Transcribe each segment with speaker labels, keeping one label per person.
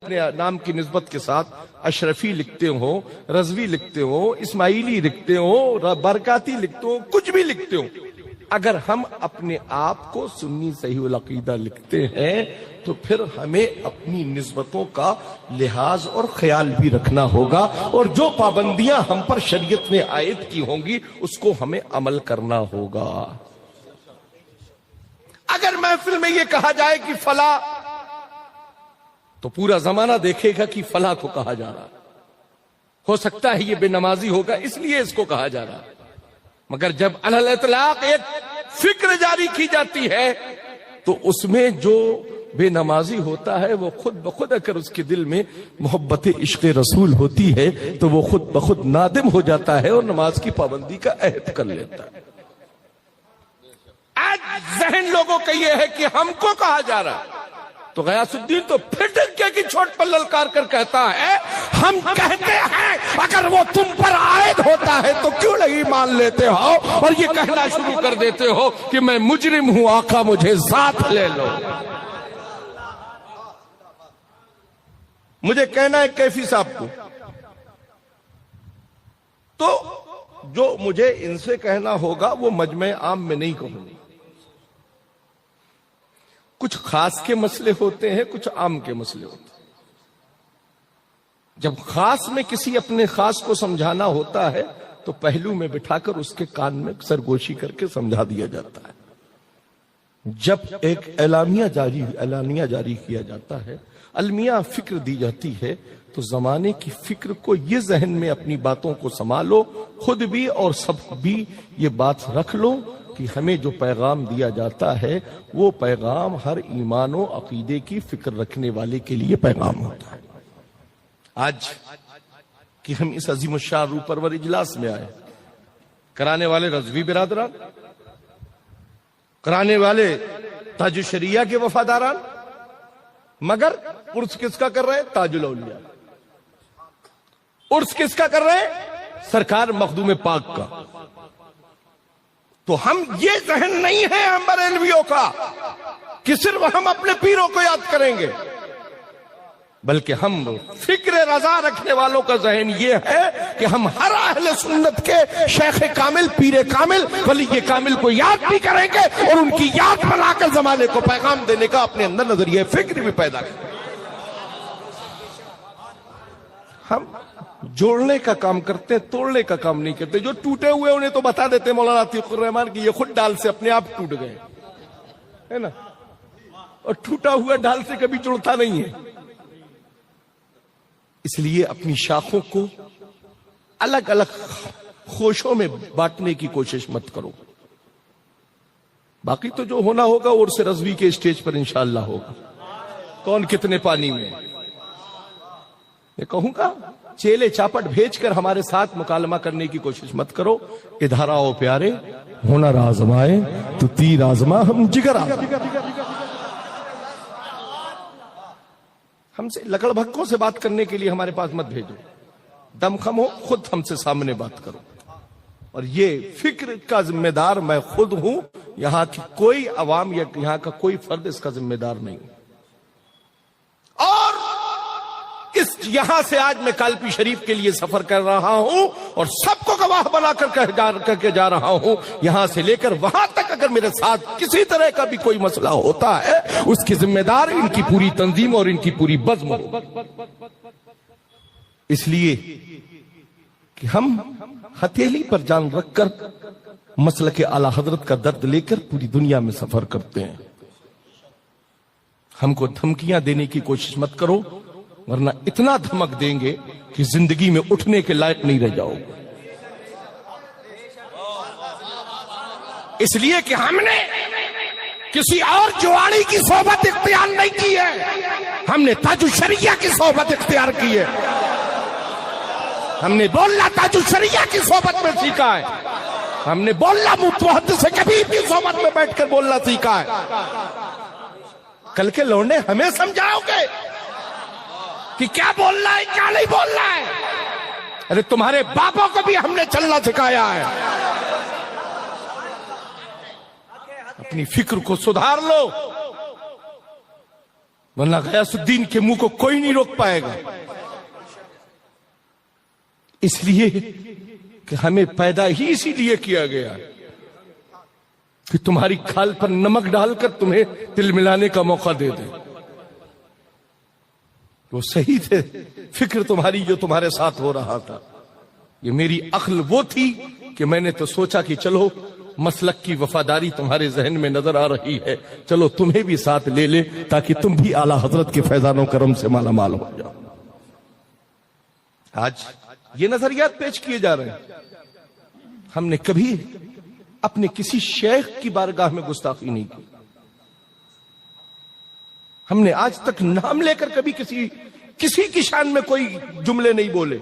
Speaker 1: اپنے نام کی نسبت کے ساتھ اشرفی لکھتے ہو، رضوی لکھتے ہو، اسماعیلی لکھتے ہو، برکاتی لکھتے ہو، کچھ بھی لکھتے ہو، اگر ہم اپنے آپ کو سنی صحیح العقیدہ لکھتے ہیں تو پھر ہمیں اپنی نسبتوں کا لحاظ اور خیال بھی رکھنا ہوگا، اور جو پابندیاں ہم پر شریعت نے عائد کی ہوں گی اس کو ہمیں عمل کرنا ہوگا۔ اگر محفل میں یہ کہا جائے کہ فلاں، تو پورا زمانہ دیکھے گا کہ فلاں کو کہا جا رہا، ہو سکتا ہے یہ بے نمازی ہوگا اس لیے اس کو کہا جا رہا، مگر جب علی الاطلاق ایک فکر جاری کی جاتی ہے تو اس میں جو بے نمازی ہوتا ہے وہ خود بخود اگر اس کے دل میں محبت عشق رسول ہوتی ہے تو وہ خود بخود نادم ہو جاتا ہے اور نماز کی پابندی کا عہد کر لیتا ہے۔ آج ذہن لوگوں کا یہ ہے کہ ہم کو کہا جا رہا ہے، تو غیاث الدین تو پھر ڈنکے کی چوٹ پر للکار کر کہتا ہے ہم کہتے ہیں اگر وہ تم پر عائد ہوتا ہے تو کیوں نہیں مان لیتے ہو، اور یہ کہنا شروع کر دیتے ہو کہ میں مجرم ہوں آقا مجھے ساتھ لے لو۔ مجھے کہنا ہے کیفی صاحب کو، تو جو مجھے ان سے کہنا ہوگا وہ مجمع عام میں نہیں کہوں گا۔ کچھ خاص کے مسئلے ہوتے ہیں، کچھ عام کے مسئلے ہوتے ہیں۔ جب خاص میں کسی اپنے خاص کو سمجھانا ہوتا ہے تو پہلو میں بٹھا کر اس کے کان میں سرگوشی کر کے سمجھا دیا جاتا ہے۔ جب ایک اعلامیہ جاری کیا جاتا ہے، المیہ فکر دی جاتی ہے، تو زمانے کی فکر کو یہ ذہن میں اپنی باتوں کو سنبھالو، خود بھی اور سب بھی یہ بات رکھ لو کہ ہمیں جو پیغام دیا جاتا ہے وہ پیغام ہر ایمان و عقیدے کی فکر رکھنے والے کے لیے پیغام ہوتا ہے۔ آج کہ ہم اس عظیم الشان روح پرور اجلاس میں آئے، کرانے والے رضوی برادران، کرانے والے تاج الشریعہ کے وفاداران، مگر عرس کس کا کر رہے ہیں؟ تاج الاولیاء۔ عرس کس کا کر رہے ہیں؟ سرکار مخدوم پاک کا۔ تو ہم یہ ذہن نہیں ہے ہم بریلویوں کا کہ صرف ہم اپنے پیروں کو یاد کریں گے، بلکہ ہم فکر رضا رکھنے والوں کا ذہن یہ ہے کہ ہم ہر اہل سنت کے شیخ کامل، پیر کامل، ولی کامل کو یاد بھی کریں گے اور ان کی یاد بنا کر زمانے کو پیغام دینے کا اپنے اندر نظریہ فکر بھی پیدا کریں۔ ہم جوڑنے کا کام کرتے ہیں، توڑنے کا کام نہیں کرتے۔ جو ٹوٹے ہوئے انہیں تو بتا دیتے مولانا عتیق الرحمان کی یہ خود ڈال سے اپنے آپ ٹوٹ گئے، ہے نا، اور ٹوٹا ہوا ڈال سے کبھی جڑتا نہیں ہے۔ اس لیے اپنی شاخوں کو الگ الگ خوشوں میں بانٹنے کی کوشش مت کرو۔ باقی تو جو ہونا ہوگا عرس رضوی کے اسٹیج پر انشاءاللہ ہوگا، کون کتنے پانی میں۔ میں کہوں گا چیلے چاپٹ بھیج کر ہمارے ساتھ مکالمہ کرنے کی کوشش مت کرو۔ ادھر آؤ پیارے، ہنر آزمائے تو تیر آزما ہم جگر آزما۔ ہم سے لکڑ بھکوں سے بات کرنے کے لیے ہمارے پاس مت بھیجو، دم خم ہو خود ہم سے سامنے بات کرو۔ اور یہ فکر کا ذمہ دار میں خود ہوں، یہاں کی کوئی عوام یا یہاں کا کوئی فرد اس کا ذمہ دار نہیں۔ اور یہاں سے آج میں کالپی شریف کے لیے سفر کر رہا ہوں اور سب کو گواہ بنا کر کے جا رہا ہوں، یہاں سے لے کر وہاں تک اگر میرے ساتھ کسی طرح کا بھی کوئی مسئلہ ہوتا ہے اس کی ذمہ دار ان کی پوری تنظیم اور ان کی پوری بزم ہو۔ اس لیے کہ ہم ہتھیلی پر جان رکھ کر مسلک اعلی حضرت کا درد لے کر پوری دنیا میں سفر کرتے ہیں۔ ہم کو دھمکیاں دینے کی کوشش مت کرو، ورنہ اتنا دھمک دیں گے کہ زندگی میں اٹھنے کے لائق نہیں رہ جاؤ۔ اس لیے کہ ہم نے کسی اور جواڑی کی صحبت اختیار نہیں کی ہے، ہم نے تاج الشریعہ کی صحبت اختیار کی ہے۔ ہم نے بولنا تاج الشریعہ کی صحبت میں سیکھا ہے، ہم نے بولنا محدث کبیر کی صحبت میں بیٹھ کر بولنا سیکھا ہے۔ کل کے لوڑنے ہمیں سمجھاؤ گے کہ کیا بولنا ہے کیا نہیں بولنا ہے؟ ارے تمہارے باپوں کو بھی ہم نے چلنا سکھایا ہے۔ اپنی فکر کو سدھار لو۔ ورنہ غیاث الدین کے منہ کو کوئی نہیں روک پائے گا. اس لیے کہ ہمیں پیدا ہی اسی لیے کیا گیا ہے کہ تمہاری کھال پر نمک ڈال کر تمہیں تل ملانے کا موقع دے دے. وہ صحیح تھے فکر تمہاری جو تمہارے ساتھ ہو رہا تھا. یہ میری عقل وہ تھی کہ میں نے تو سوچا کہ چلو مسلک کی وفاداری تمہارے ذہن میں نظر آ رہی ہے، چلو تمہیں بھی ساتھ لے لے تاکہ تم بھی اعلی حضرت کے فیضان و کرم سے مالا مال ہو جاؤ. آج یہ نظریات پیش کیے جا رہے ہیں. ہم نے کبھی اپنے کسی شیخ کی بارگاہ میں گستاخی نہیں کی. ہم نے آج تک نام لے کر کبھی کسی کی شان میں کوئی جملے نہیں بولے.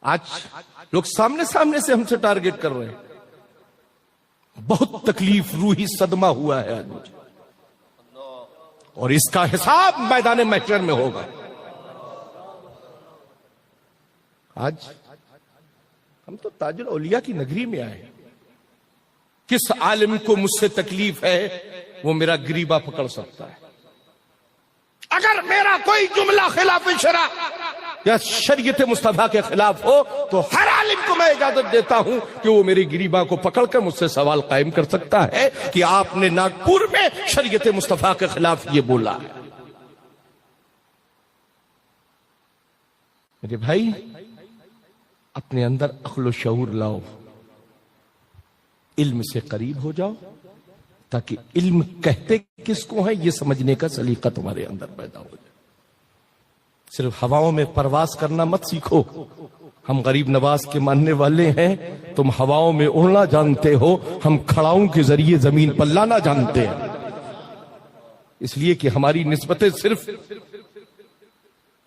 Speaker 1: آج لوگ سامنے سے ہم سے ٹارگٹ کر رہے ہیں. بہت تکلیف روحی صدمہ ہوا ہے آج مجھے، اور اس کا حساب میدان محشر میں ہوگا. آج ہم تو تاج الاولیاء کی نگری میں آئے. کس عالم کو مجھ سے تکلیف ہے وہ میرا گریبہ پکڑ سکتا ہے. اگر میرا کوئی جملہ خلاف شرع یا شریعت مصطفیٰ کے خلاف ہو تو ہر عالم کو میں اجازت دیتا ہوں کہ وہ میری گریباں کو پکڑ کر مجھ سے سوال قائم کر سکتا ہے کہ آپ نے ناگپور میں شریعت مصطفیٰ کے خلاف یہ بولا ہے. میرے بھائی، اپنے اندر عقل و شعور لاؤ، علم سے قریب ہو جاؤ تاکہ علم کہتے کس کو ہے یہ سمجھنے کا سلیقہ تمہارے اندر پیدا ہو جائے. صرف ہواؤں میں پرواز کرنا مت سیکھو. ہم غریب نواز کے ماننے والے ہیں، تم ہواؤں میں اڑنا جانتے ہو، ہم کھڑاؤں کے ذریعے زمین پر لانا جانتے ہیں. اس لیے کہ ہماری نسبتیں صرف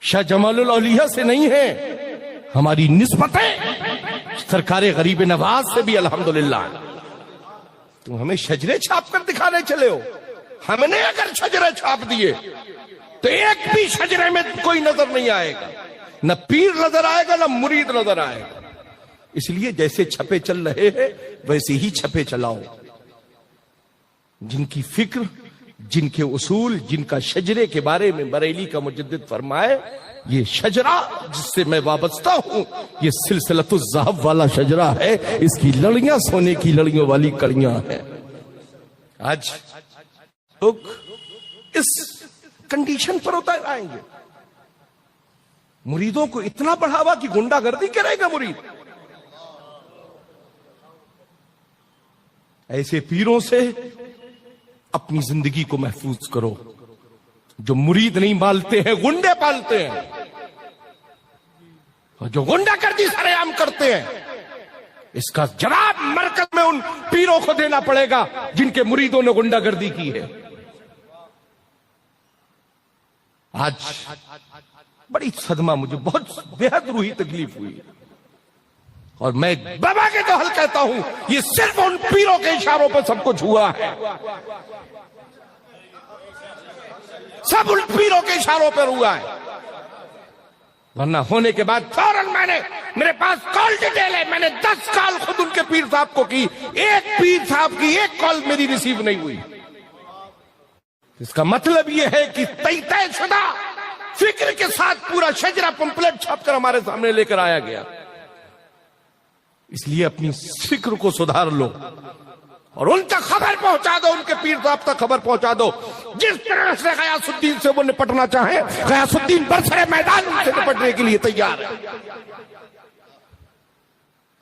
Speaker 1: شاہ جمال الاولیاء سے نہیں ہیں، ہماری نسبتیں سرکار غریب نواز سے بھی الحمدللہ. تم ہمیں شجرے چھاپ کر دکھانے چلے ہو. ہم نے اگر شجرے چھاپ دیے تو ایک بھی شجرے میں کوئی نظر نہیں آئے گا، نہ پیر نظر آئے گا نہ مرید نظر آئے گا. اس لیے جیسے چھپے چل رہے ہیں ویسے ہی چھپے چلاؤ. جن کی فکر، جن کے اصول، جن کا شجرے کے بارے میں بریلی کا مجدد فرمائے، یہ شجرہ جس سے میں وابستہ ہوں یہ سلسلۃ الذہب والا شجرہ ہے. اس کی لڑیاں سونے کی لڑیوں والی کڑیاں ہیں. آج لوگ اس کنڈیشن پر اتر آئیں گے. مریدوں کو اتنا بڑھاوا کہ گنڈا گردی کرے گا مرید. ایسے پیروں سے اپنی زندگی کو محفوظ کرو جو مرید نہیں پالتے ہیں، گنڈے پالتے ہیں، اور جو گنڈا گردی سرے عام کرتے ہیں. اس کا جواب مرکز میں ان پیروں کو دینا پڑے گا جن کے مریدوں نے گنڈا گردی کی ہے. آج بڑی صدمہ، مجھے بہت بےحد روحی تکلیف ہوئی، اور میں بابا کے تو حل کہتا ہوں یہ صرف ان پیروں کے اشاروں پر سب کچھ ہوا ہے. سب ان پیروں کے اشاروں پر ہوا ہے. ورنہ ہونے کے بعد فوراً میرے پاس کال ڈیٹیل ہے، میں نے 10 کال خود ان کے پیر صاحب کو کی، ایک پیر صاحب کی ایک کال میری ریسیو نہیں ہوئی. اس کا مطلب یہ ہے کہ طے شدہ فکر کے ساتھ پورا شجرہ پمپلیٹ چھاپ کر ہمارے سامنے لے کر آیا گیا. اس لیے اپنی فکر کو سدھار لو اور ان تک خبر پہنچا دو، ان کے پیر صاحب تک خبر پہنچا دو. جس طرح سے غیاث الدین سے وہ نپٹنا چاہیں، غیاث الدین برسر میدان ان سے نپٹنے کے لیے تیار ہے.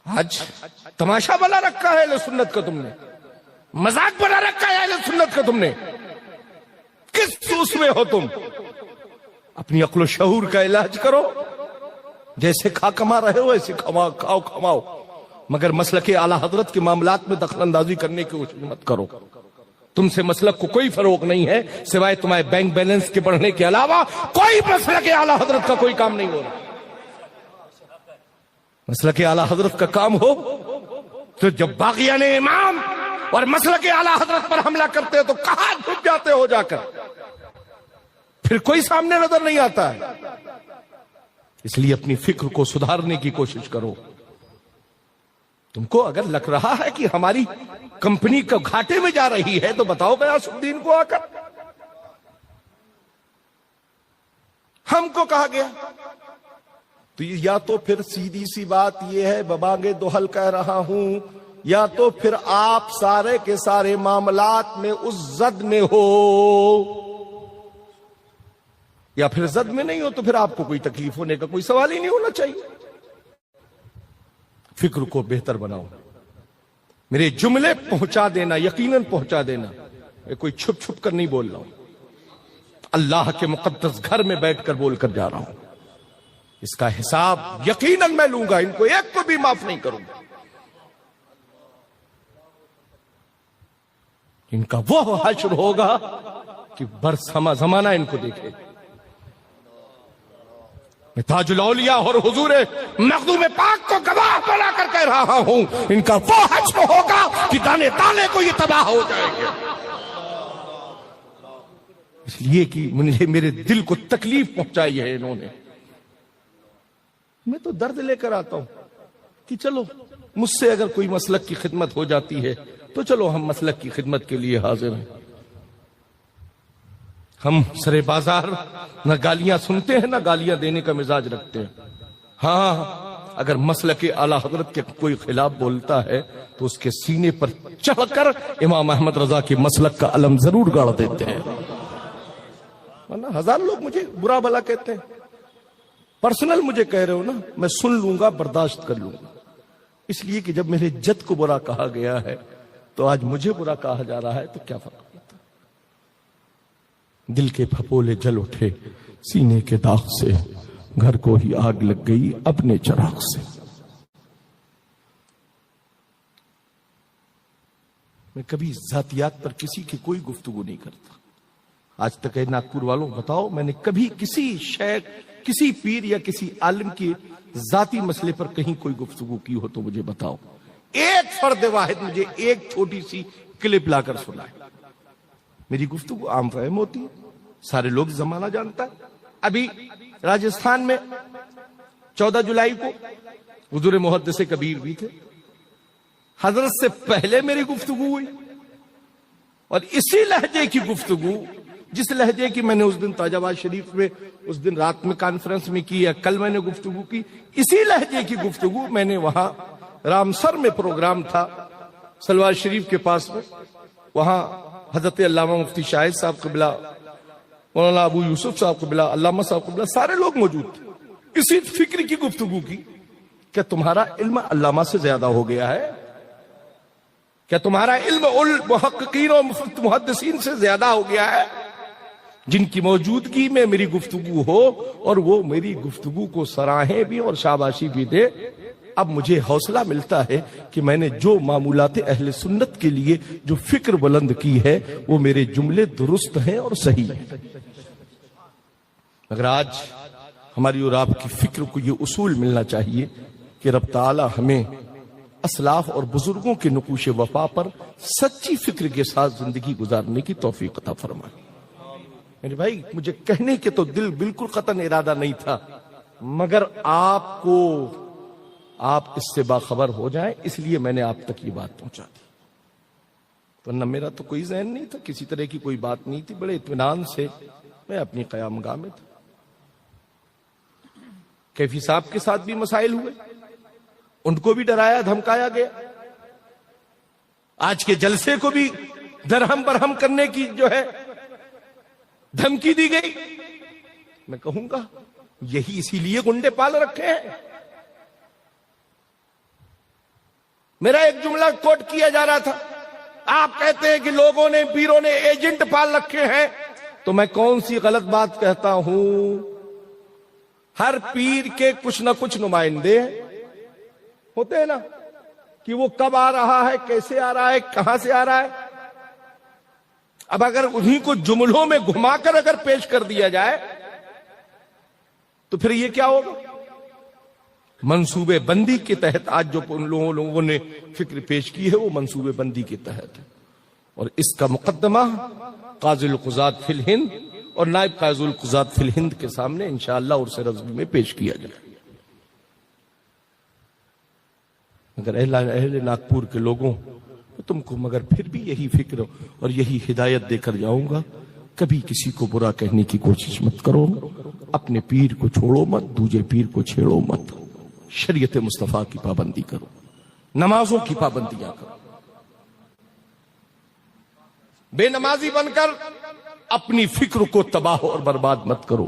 Speaker 1: آج تماشا بنا رکھا ہے اہل سنت کا تم نے، مذاق بنا رکھا ہے اہل سنت کا تم نے. کس سوس میں ہو تم؟ اپنی عقل و شعور کا علاج کرو. جیسے کما رہے ہو ایسے کھاؤ، مگر مسلک اعلی حضرت کے معاملات میں دخل اندازی کرنے کی کوشش مت کرو. تم سے مسلک کو کوئی فروغ نہیں ہے سوائے تمہارے بینک بیلنس کے بڑھنے کے علاوہ. کوئی مسلک اعلی حضرت کا کوئی کام نہیں ہو رہا. مسلک اعلی حضرت کا کام ہو تو جب باغیان امام اور مسلک اعلی حضرت پر حملہ کرتے تو کہاں چھپ جاتے ہو جا کر؟ پھر کوئی سامنے نظر نہیں آتا ہے. اس لیے اپنی فکر کو سدھارنے کی کوشش کرو. تم کو اگر لگ رہا ہے کہ ہماری کمپنی کا گھاٹے میں جا رہی ہے تو بتاؤ غیاث الدین کو آ کر. عام کو کہا گیا؟ تو یا تو پھر سیدھی سی بات یہ ہے، ببانگے دوہل کہہ رہا ہوں، یا تو پھر آپ سارے کے سارے معاملات میں اس زد میں ہو، یا پھر زد میں نہیں ہو تو پھر آپ کو کوئی تکلیف ہونے کا کوئی سوال ہی نہیں ہونا چاہیے۔ فکر کو بہتر بناؤ، میرے جملے پہنچا دینا، یقیناً پہنچا دینا، میں کوئی چھپ چھپ کر نہیں بول رہا ہوں، اللہ کے مقدس گھر میں بیٹھ کر بول کر جا رہا ہوں۔ اس کا حساب یقیناً میں لوں گا، ان کو ایک کو بھی معاف نہیں کروں گا۔ ان کا وہ حشر ہوگا کہ برسما زمانہ ان کو دیکھے۔ میں تاج الاولیاء اور حضور مخدوم پاک کو گواہ بنا کر کہہ رہا ہوں، ان کا وہ حشر ہوگا کہ دانے دانے کو یہ تباہ ہو جائیں گے۔ اس لیے کہ مجھے میرے دل کو تکلیف پہنچائی ہے انہوں نے۔ میں تو درد لے کر آتا ہوں کہ چلو مجھ سے اگر کوئی مسلک کی خدمت ہو جاتی ہے تو چلو ہم مسلک کی خدمت کے لیے حاضر ہیں۔ ہم سرے بازار نہ گالیاں سنتے ہیں نہ گالیاں دینے کا مزاج رکھتے ہیں۔ ہاں، اگر مسلک اعلی حضرت کے کوئی خلاف بولتا ہے تو اس کے سینے پر چڑھ کر امام احمد رضا کے مسلک کا علم ضرور گاڑ دیتے ہیں، ورنہ ہزار لوگ مجھے برا بھلا کہتے ہیں، پرسنل مجھے کہہ رہے ہو نا، میں سن لوں گا، برداشت کر لوں گا۔ اس لیے کہ جب میرے جد کو برا کہا گیا ہے تو آج مجھے برا کہا جا رہا ہے تو کیا فرق پڑتا؟ دل کے پھپولے جل اٹھے سینے کے داغ سے، گھر کو ہی آگ لگ گئی اپنے چراغ سے۔ میں کبھی ذاتیات پر کسی کی کوئی گفتگو نہیں کرتا۔ آج تک اے ناگپور والوں بتاؤ، میں نے کبھی کسی شیخ، کسی پیر یا کسی عالم کی ذاتی مسئلے پر کہیں کوئی گفتگو کی ہو تو مجھے بتاؤ۔ ایک فرد واحد مجھے ایک چھوٹی سی کلپ لا کر سنائے۔ میری گفتگو عام فہم ہوتی ہے، سارے لوگ زمانہ جانتا ہے۔ ابھی راجستھان میں 14 جولائی کو حضور محدث کبیر بھی تھے، حضرت سے پہلے میری گفتگو ہوئی، اور اسی لہجے کی گفتگو، جس لہجے کی میں نے اس دن تاج آباد شریف میں اس دن رات میں کانفرنس میں کی، یا کل میں نے گفتگو کی، اسی لہجے کی گفتگو میں نے وہاں رامسر میں پروگرام تھا سلوار شریف کے پاس میں، وہاں حضرت علامہ مفتی شاہد صاحب قبلہ، مولانا ابو یوسف صاحب قبلہ، علامہ صاحب قبلہ، سارے لوگ موجود تھے۔ اسی فکر کی گفتگو کی، کیا تمہارا علم علامہ سے زیادہ ہو گیا ہے؟ کیا تمہارا علم محققین اور محدثین سے زیادہ ہو گیا ہے؟ جن کی موجودگی میں میری گفتگو ہو اور وہ میری گفتگو کو سراہیں بھی اور شاباشی بھی دے۔ اب مجھے حوصلہ ملتا ہے کہ میں نے جو معمولات اہل سنت کے لیے جو فکر بلند کی ہے وہ میرے جملے درست ہیں اور صحیح ہیں۔ مگر آج ہماری اور آپ کی فکر کو یہ اصول ملنا چاہیے کہ رب تعالی ہمیں اسلاف اور بزرگوں کے نقوش وفا پر سچی فکر کے ساتھ زندگی گزارنے کی توفیق عطا فرمائے۔ میرے بھائی، مجھے کہنے کے تو دل بالکل قطعاً ارادہ نہیں تھا، مگر آپ اس سے باخبر ہو جائیں اس لیے میں نے آپ تک یہ بات پہنچا دی، ورنہ میرا تو کوئی ذہن نہیں تھا، کسی طرح کی کوئی بات نہیں تھی، بڑے اطمینان سے میں اپنی قیام گاہ میں تھا۔ کیفی صاحب کے ساتھ بھی مسائل ہوئے، ان کو بھی ڈرایا دھمکایا گیا، آج کے جلسے کو بھی درہم برہم کرنے کی جو ہے دھمکی دی گئی۔ میں کہوں گا یہی اسی لیے گنڈے پال رکھے ہیں۔ میرا ایک جملہ کوٹ کیا جا رہا تھا، آپ کہتے ہیں کہ لوگوں نے، پیروں نے ایجنٹ پال رکھے ہیں، تو میں کون سی غلط بات کہتا ہوں؟ ہر پیر کے کچھ نہ کچھ نمائندے ہوتے ہیں نا، کہ وہ کب آ رہا ہے، کیسے آ رہا ہے، کہاں سے آ رہا ہے۔ اب اگر انہی کو جملوں میں گھما کر اگر پیش کر دیا جائے تو پھر یہ کیا ہوگا؟ منصوبے بندی کے تحت آج جو ان لوگوں نے فکر پیش کی ہے وہ منصوبے بندی کے تحت ہے، اور اس کا مقدمہ قاضی القضات فی الہند اور نائب قاضی القضات فی الہند کے سامنے انشاءاللہ عرص رضوی میں پیش کیا جائے۔ مگر اہل ناگپور کے لوگوں تم کو مگر پھر بھی یہی فکر اور یہی ہدایت دے کر جاؤں گا کبھی کسی کو برا کہنے کی کوشش مت کرو، اپنے پیر کو چھوڑو مت، دوسرے پیر کو چھیڑو مت، شریعت مصطفیٰ کی پابندی کرو، نمازوں کی پابندیاں کرو، بے نمازی بن کر اپنی فکر کو تباہ اور برباد مت کرو۔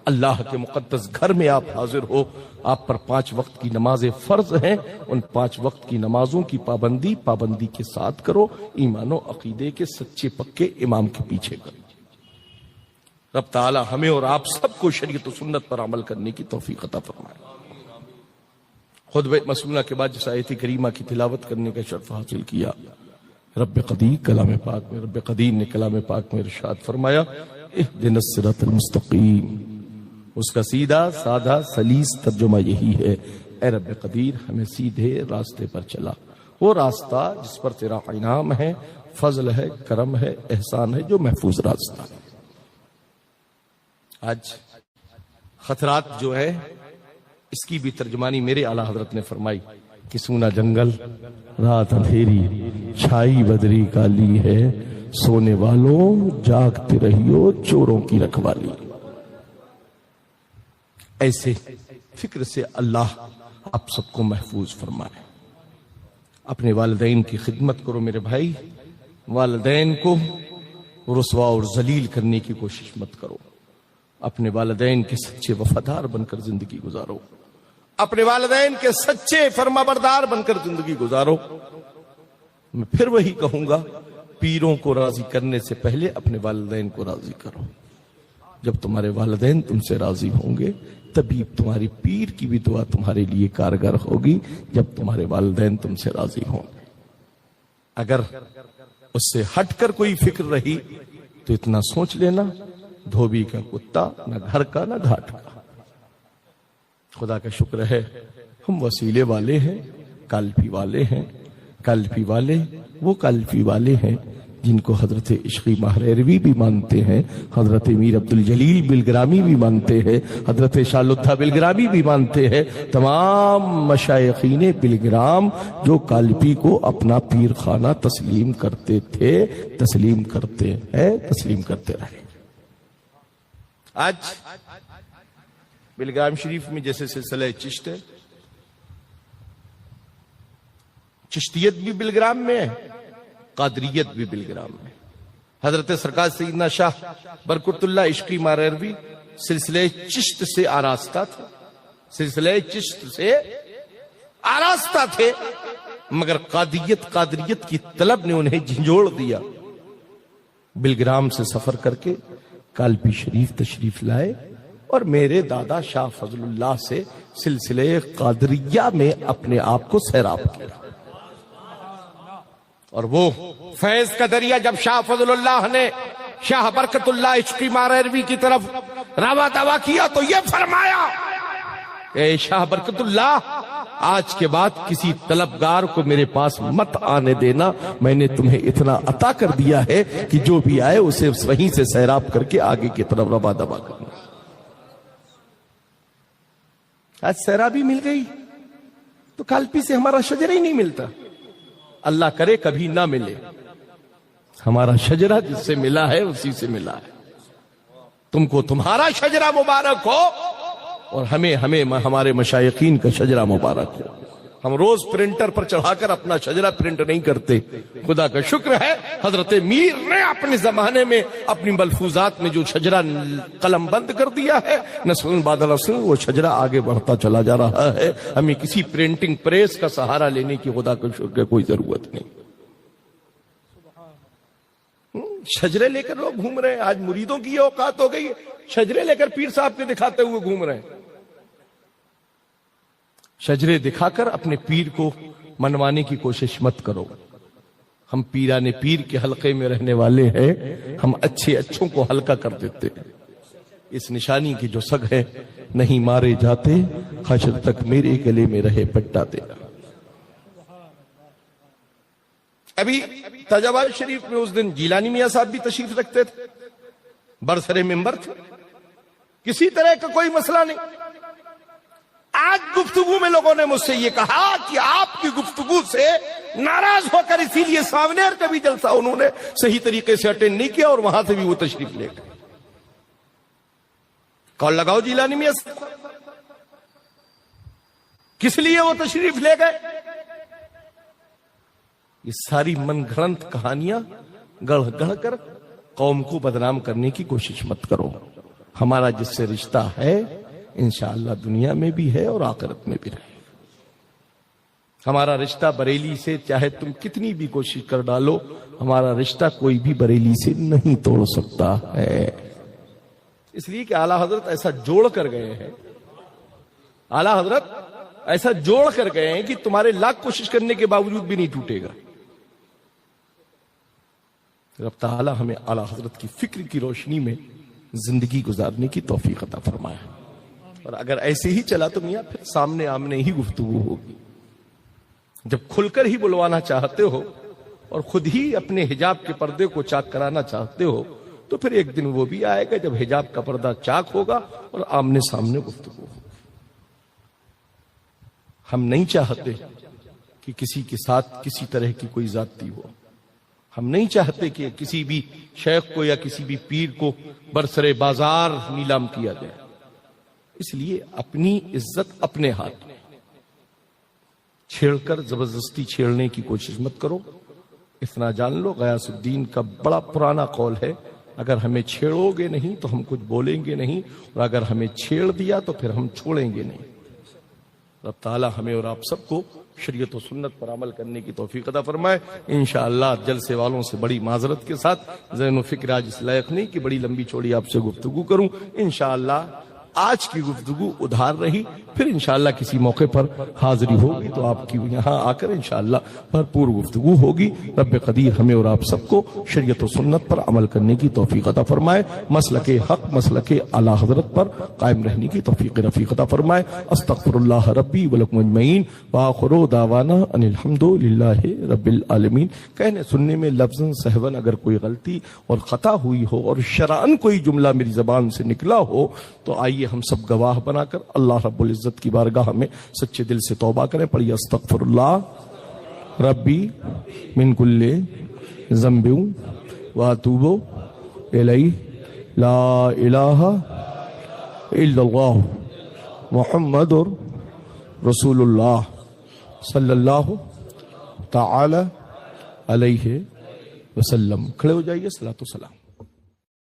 Speaker 1: اللہ کے مقدس گھر میں آپ حاضر ہو، آپ پر 5 وقت کی نمازیں فرض ہیں، ان 5 وقت کی نمازوں کی پابندی کے ساتھ کرو، ایمان و عقیدے کے سچے پکے امام کے پیچھے کرو۔ رب تعالی ہمیں اور آپ سب کو شریعت و سنت پر عمل کرنے کی توفیق عطا فرمائے۔ خطبہ مسنونہ کے بعد جس آیت کریمہ کی تلاوت کرنے کا شرف حاصل کیا، رب قدیر کلام پاک میں، رب قدیر نے کلام پاک میں ارشاد فرمایا، اہدنا الصراط المستقیم۔ اس کا سیدھا سادہ سلیس ترجمہ یہی ہے، اے رب قدیر ہمیں سیدھے راستے پر چلا، وہ راستہ جس پر تیرا انعام ہے، فضل ہے، کرم ہے، احسان ہے، جو محفوظ راستہ ہے۔ آج خطرات جو ہے اس کی بھی ترجمانی میرے اعلیٰ حضرت نے فرمائی کہ سونا جنگل، رات اندھیری، چھائی بدری کالی ہے، سونے والوں جاگتے رہیو چوروں کی رکھوالی۔ ایسے فکر سے اللہ آپ سب کو محفوظ فرمائے۔ اپنے والدین کی خدمت کرو میرے بھائی، والدین کو رسوا اور ذلیل کرنے کی کوشش مت کرو، اپنے والدین کے سچے وفادار بن کر زندگی گزارو، اپنے والدین کے سچے فرمانبردار بن کر زندگی گزارو۔ میں پھر وہی کہوں گا، پیروں کو راضی کرنے سے پہلے اپنے والدین کو راضی کرو۔ جب تمہارے والدین تم سے راضی ہوں گے تبھی تمہاری پیر کی بھی دعا تمہارے لیے کارگر ہوگی، جب تمہارے والدین تم سے راضی ہوں گے۔ اگر اس سے ہٹ کر کوئی فکر رہی تو اتنا سوچ لینا، دھوبی کا کتا نہ گھر کا نہ گھاٹ کا۔ خدا کا شکر ہے ہم وسیلے والے ہیں، کالپی والے ہیں۔ کالپی والے وہ کالپی والے ہیں جن کو حضرت عشقی ماہریروی بھی مانتے ہیں، حضرت میر عبدالجلیل بلگرامی بھی مانتے ہیں، حضرت شاہ لطفہ بلگرامی بھی مانتے ہیں، تمام مشائخین بلگرام جو کالپی کو اپنا پیر خانہ تسلیم کرتے تھے، تسلیم کرتے ہیں، تسلیم کرتے رہے۔ آج بلگرام شریف میں جیسے سلسلہ چشت ہے، چشتیت بھی بلگرام میں ہے، قادریت بھی بلگرام میں۔ حضرت سرکار سیدنا شاہ برکت اللہ عشقی ماہریروی سلسلہ چشت سے آراستہ تھے، سلسلہ چشت سے آراستہ تھے، مگر قادریت کی طلب نے انہیں جھنجھوڑ دیا۔ بلگرام سے سفر کر کے کالپی شریف تشریف لائے اور میرے دادا شاہ فضل اللہ سے سلسلہ قادریہ میں اپنے آپ کو سیراب کیا، اور وہ فیض کا دریا جب شاہ فضل اللہ نے شاہ برکت اللہ عشقی ماہریروی کی طرف روا دوا کیا تو یہ فرمایا، اے شاہ برکت اللہ، آج کے بعد کسی طلبگار کو میرے پاس مت آنے دینا، میں نے تمہیں اتنا عطا کر دیا ہے کہ جو بھی آئے اسے وہیں سے سیراب کر کے آگے کی طرف روا دوا کرنا۔ آج سیرابی مل گئی تو کالپی سے ہمارا شجرہ ہی نہیں ملتا، اللہ کرے کبھی نہ ملے۔ ہمارا شجرہ جس سے ملا ہے اسی سے ملا ہے۔ تم کو تمہارا شجرہ مبارک ہو اور ہمیں ہمارے مشائقین کا شجرہ مبارک ہو۔ ہم روز پرنٹر پر چڑھا کر اپنا شجرہ پرنٹ نہیں کرتے۔ خدا کا شکر ہے حضرت میر نے اپنے زمانے میں اپنی ملفوظات میں جو شجرہ قلم بند کر دیا ہے، نسل بعد نسل وہ شجرہ آگے بڑھتا چلا جا رہا ہے۔ ہمیں کسی پرنٹنگ پریس کا سہارا لینے کی خدا کا شکر کوئی ضرورت نہیں۔ شجرے لے کر لوگ گھوم رہے ہیں، آج مریدوں کی یہ اوقات ہو گئی، شجرے لے کر پیر صاحب کے دکھاتے ہوئے گھوم رہے ہیں۔ شجرے دکھا کر اپنے پیر کو منوانے کی کوشش مت کرو۔ ہم پیرانے پیر کے حلقے میں رہنے والے ہیں، ہم اچھوں کو ہلکا کر دیتے ہیں۔ اس نشانی کی جو سگ ہے، نہیں مارے جاتے حشر تک میرے گلے میں رہے پٹا تیرا۔ ابھی تاجآباد شریف میں اس دن جیلانی میاں صاحب بھی تشریف رکھتے تھے، برسر ممبر تھے، کسی طرح کا کوئی مسئلہ نہیں۔ آج گفتگو میں لوگوں نے مجھ سے یہ کہا کہ آپ کی گفتگو سے ناراض ہو کر اسی لیے سامنے کبھی جلسہ انہوں نے صحیح طریقے سے اٹینڈ نہیں کیا اور وہاں سے بھی وہ تشریف لے گئے. کال لگاؤ جیلانی میاں سے, کس لیے وہ تشریف لے گئے؟ یہ ساری من گھڑنت کہانیاں گڑھ گڑھ کر قوم کو بدنام کرنے کی کوشش مت کرو. ہمارا جس سے رشتہ ہے انشاءاللہ دنیا میں بھی ہے اور آخرت میں بھی رہے. ہمارا رشتہ بریلی سے چاہے تم کتنی بھی کوشش کر ڈالو, ہمارا رشتہ کوئی بھی بریلی سے نہیں توڑ سکتا ہے. اس لیے کہ اعلیٰ حضرت ایسا جوڑ کر گئے ہیں, اعلیٰ حضرت ایسا جوڑ کر گئے ہیں کہ تمہارے لاکھ کوشش کرنے کے باوجود بھی نہیں ٹوٹے گا. رب تعالی ہمیں اعلیٰ حضرت کی فکر کی روشنی میں زندگی گزارنے کی توفیق عطا فرمائے. اور اگر ایسے ہی چلا تو میاں پھر سامنے آمنے ہی گفتگو ہوگی. جب کھل کر ہی بلوانا چاہتے ہو اور خود ہی اپنے حجاب کے پردے کو چاک کرانا چاہتے ہو تو پھر ایک دن وہ بھی آئے گا جب حجاب کا پردہ چاک ہوگا اور آمنے سامنے گفتگو ہوگی. ہم نہیں چاہتے کہ کسی کے ساتھ کسی طرح کی کوئی زیادتی ہو. ہم نہیں چاہتے کہ کسی بھی شیخ کو یا کسی بھی پیر کو برسر بازار نیلام کیا جائے. اس لیے اپنی عزت اپنے ہاتھ میں, چھیڑ کر زبردستی چھیڑنے کی کوشش مت کرو. اتنا جان لو غیاث الدین کا بڑا پرانا قول ہے, اگر ہمیں چھیڑو گے نہیں تو ہم کچھ بولیں گے نہیں, اور اگر ہمیں چھیڑ دیا تو پھر ہم چھوڑیں گے نہیں. رب تعالی ہمیں اور آپ سب کو شریعت و سنت پر عمل کرنے کی توفیق عطا فرمائے. انشاءاللہ جلسے والوں سے بڑی معذرت کے ساتھ ذہن و فکر آج اس لائق نہیں کہ بڑی لمبی چوڑی آپ سے گفتگو کروں. انشاءاللہ آج کی گفتگو ادھار رہی, پھر انشاءاللہ کسی موقع پر حاضری ہوگی تو آپ کی یہاں آ کر انشاءاللہ بھرپور گفتگو ہوگی. رب قدیر ہمیں اور آپ سب کو شریعت و سنت پر عمل کرنے کی توفیق عطا فرمائے, مسلک حق مسلک اعلیٰ حضرت پر قائم رہنے کی توفیق رفیق عطا فرمائے. استغفر اللہ ربی ولکم اجمعین وآخر دعوانا ان الحمد للہ رب العالمین. کہنے سننے میں لفظاً سہواً اگر کوئی غلطی اور خطا ہوئی ہو اور شرعاً کوئی جملہ میری زبان سے نکلا ہو تو آئیے ہم سب گواہ بنا کر اللہ رب العزت کی بارگاہ میں سچے دل سے توبہ کریں. پڑھیے استغفر اللہ ربی من کل ذنب واتوب الیہ لا الہ الا اللہ محمد رسول اللہ صلی اللہ تعالی علیہ وسلم. کھڑے ہو جائیے. صلاۃ و سلام.